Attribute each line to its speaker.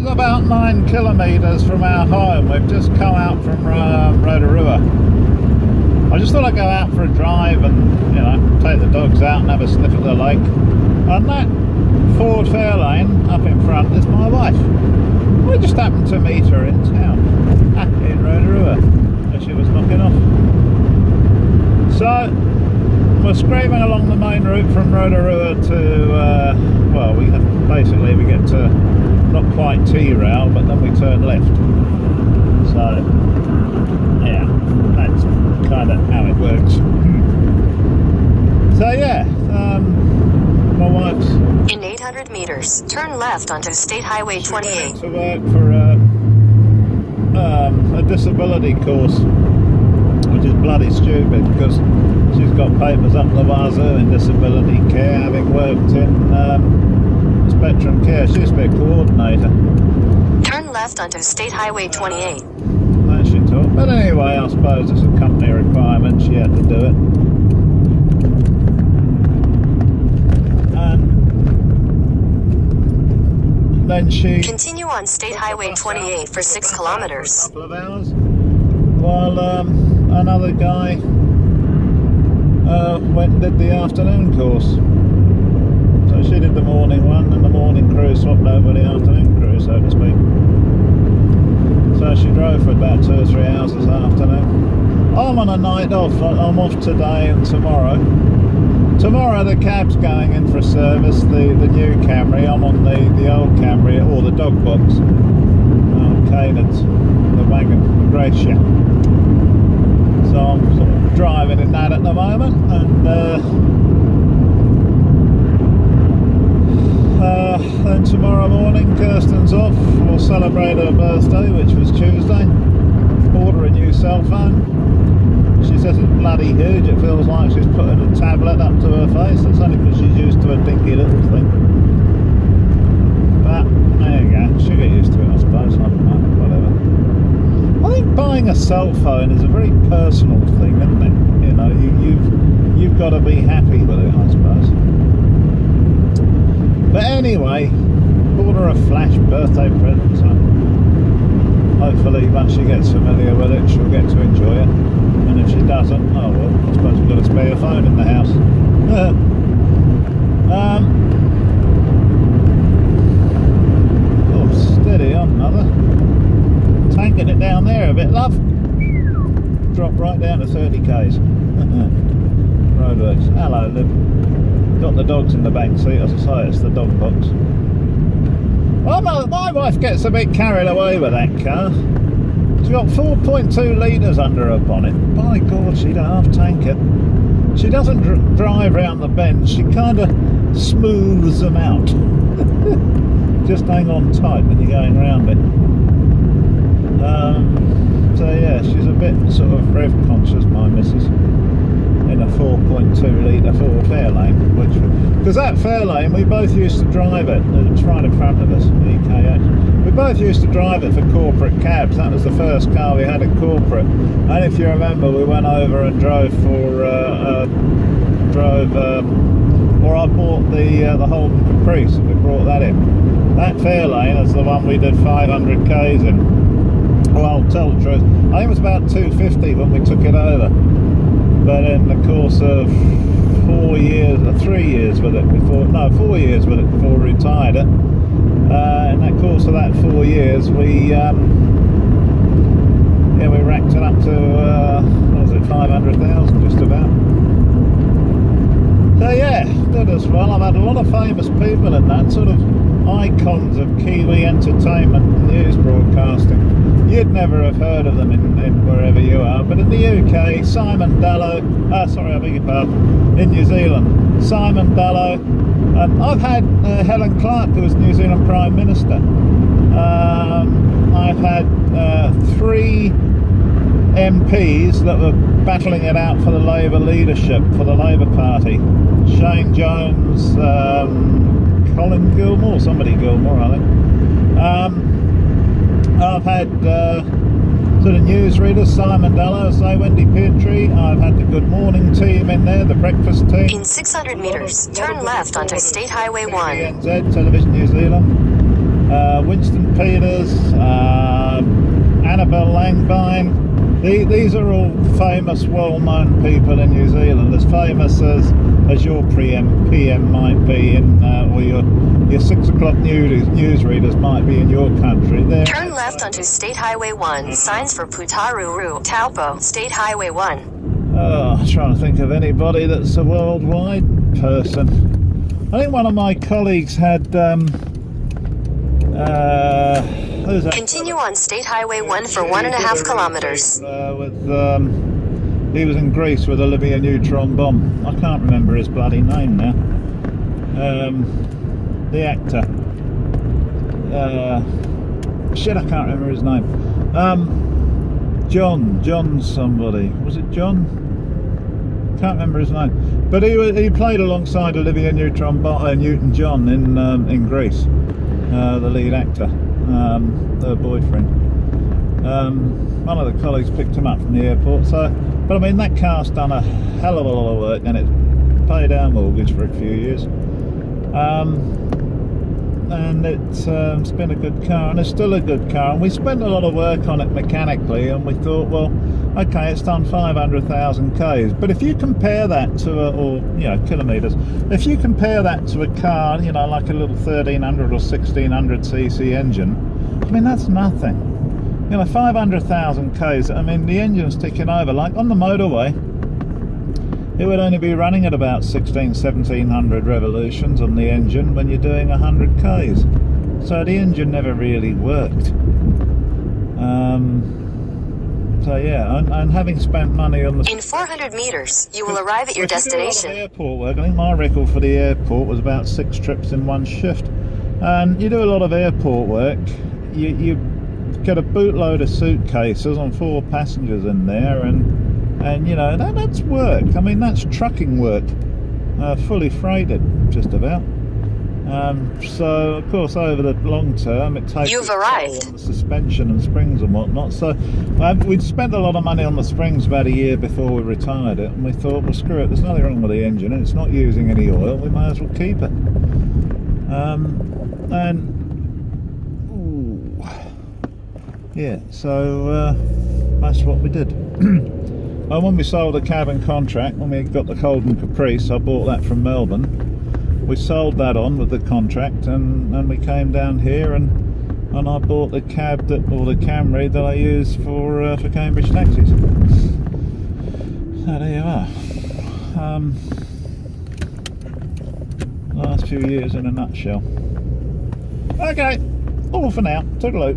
Speaker 1: is about 9 kilometres from our home. We've just come out from Rotorua. I just thought I'd go out for a drive and, you know, take the dogs out and have a sniff at the lake. And that Ford Fairlane up in front is my wife. I just happened to meet her in town, in Rotorua, as she was knocking off. So, we're screaming along the main route from Rotorua to, well, we get to not quite T-rail, but then we turn left. So, yeah, that's kind of how it works. So yeah, my wife's
Speaker 2: in 800 meters, turn left onto State Highway 28.
Speaker 1: To work for a disability course, which is bloody stupid because she's got papers up the wazoo in disability care, having worked in Spectrum Care. She used to be a coordinator.
Speaker 2: Turn left onto State Highway 28.
Speaker 1: That she taught. But anyway, I suppose it's a company requirement. She had to do it. And then she
Speaker 2: continue on State Highway 28 for 6 kilometers.
Speaker 1: A couple of hours, while another guy went and did the afternoon course. So she did the morning one, and the morning crew swapped over the afternoon crew, so to speak. So she drove for about 2 or 3 hours this afternoon. I'm on a night off. I'm off today and tomorrow. Tomorrow the cab's going in for a service, the new Camry. I'm on the old Camry, or the dog box. Okay, that's the wagon, the Gracia. So I'm sort of driving in that at the moment, and then tomorrow morning Kirsten's off. We'll celebrate her birthday, which was Tuesday. Bought her a new cell phone. She says it's bloody huge. It feels like she's putting a tablet up to her face. That's only because she's used to a dinky little thing. But there you go. She'll get used to it, I suppose. I don't know. Whatever. I think buying a cell phone is a very personal thing, isn't it? You know, you've got to be happy with it, I suppose. But anyway, bought her a flash birthday present, so hopefully once she gets familiar with it, she'll get to enjoy it. And if she doesn't, oh well, I suppose we've got a spare phone in the house. Oh, steady on, mother. Tanking it down there a bit, love. Drop right down to 30 k's. Roadworks. Hello, Liv. Got the dogs in the back seat, as I say, it's the dog box. Well, my wife gets a bit carried away with that car. She's got 4.2 litres under her bonnet. By God, she'd half tank it. She doesn't drive round the bends, she kind of smooths them out. Just hang on tight when you're going round it. So yeah, she's a bit sort of rev conscious, my missus, in a 4.2 litre Ford Fairlane, because that Fairlane, we both used to drive it. It's right in front of us, EKH. We both used to drive it for corporate cabs. That was the first car we had at corporate. And if you remember, we went over and drove for or I bought the Holden Caprice, and we brought that in. That Fairlane is the one we did 500 k's in. Well, I'll tell the truth, I think it was about 250 when we took it over. But in the course of 4 years, or 3 years with it before, no, 4 years with it before we retired it. In that course of that 4 years, we racked it up to, what was it, 500,000 just about. So yeah, did as well. I've had a lot of famous people in that, sort of icons of Kiwi entertainment news broadcasting. You'd never have heard of them in wherever you are, but in the UK, Simon Dallow, sorry, I beg your pardon, in New Zealand, Simon Dallow. I've had Helen Clark, who was New Zealand Prime Minister. I've had 3 MPs that were battling it out for the Labour leadership, for the Labour Party. Shane Jones, Colin Gilmore, somebody Gilmore, I think. I've had sort of newsreaders, Simon Dallow, say Wendy Petrie. I've had the Good Morning team in there, the breakfast team.
Speaker 2: In 600 meters, turn left onto State Highway 1.
Speaker 1: NZ, Television New Zealand. Winston Peters, Annabelle Langbein. These are all famous, well-known people in New Zealand, as famous as your PM might be in, or your 6 o'clock news readers might be in your country.
Speaker 2: Turn left onto State Highway 1. Signs for Rotorua, Taupo, State Highway 1.
Speaker 1: I'm trying to think of anybody that's a worldwide person. I think one of my colleagues had.
Speaker 2: Continue on State Highway 1 for 1.5 kilometers.
Speaker 1: He was in Greece with a Libya neutron bomb. I can't remember his bloody name now. The actor. Shit, I can't remember his name. John somebody. Was it John? Can't remember his name. But he played alongside Olivia Newton-John in Greece. The lead actor, her boyfriend. One of the colleagues picked him up from the airport. But I mean, that car's done a hell of a lot of work, and it's paid our mortgage for a few years. And it's been a good car, and it's still a good car. And we spent a lot of work on it mechanically, and we thought, well, okay, it's done 500,000 k's. But if you compare that to kilometres, if you compare that to a car, like a little 1300 or 1600 cc engine, I mean, that's nothing. 500,000 k's. I mean, the engine's ticking over. Like on the motorway, it would only be running at about 1700 revolutions on the engine when you're doing 100 k's. So the engine never really worked. So yeah, and having spent money on the...
Speaker 2: In 400 meters, you will arrive at your destination.
Speaker 1: Airport work. I think my record for the airport was about 6 trips in one shift. And you do a lot of airport work. You get a bootload of suitcases on 4 passengers in there, and that's work. I mean, that's trucking work, fully freighted, just about. So of course, over the long term, it takes
Speaker 2: You've arrived.
Speaker 1: On the suspension and springs and whatnot. So we'd spent a lot of money on the springs about a year before we retired it, and we thought, well, screw it. There's nothing wrong with the engine, and it's not using any oil. We may as well keep it. Yeah, so that's what we did. And when we sold the cabin contract, when we got the Colden Caprice, I bought that from Melbourne. We sold that on with the contract, and we came down here, and I bought the Camry that I use for Cambridge taxis. So there you are. Last few years in a nutshell. Okay, all for now. Toodaloo.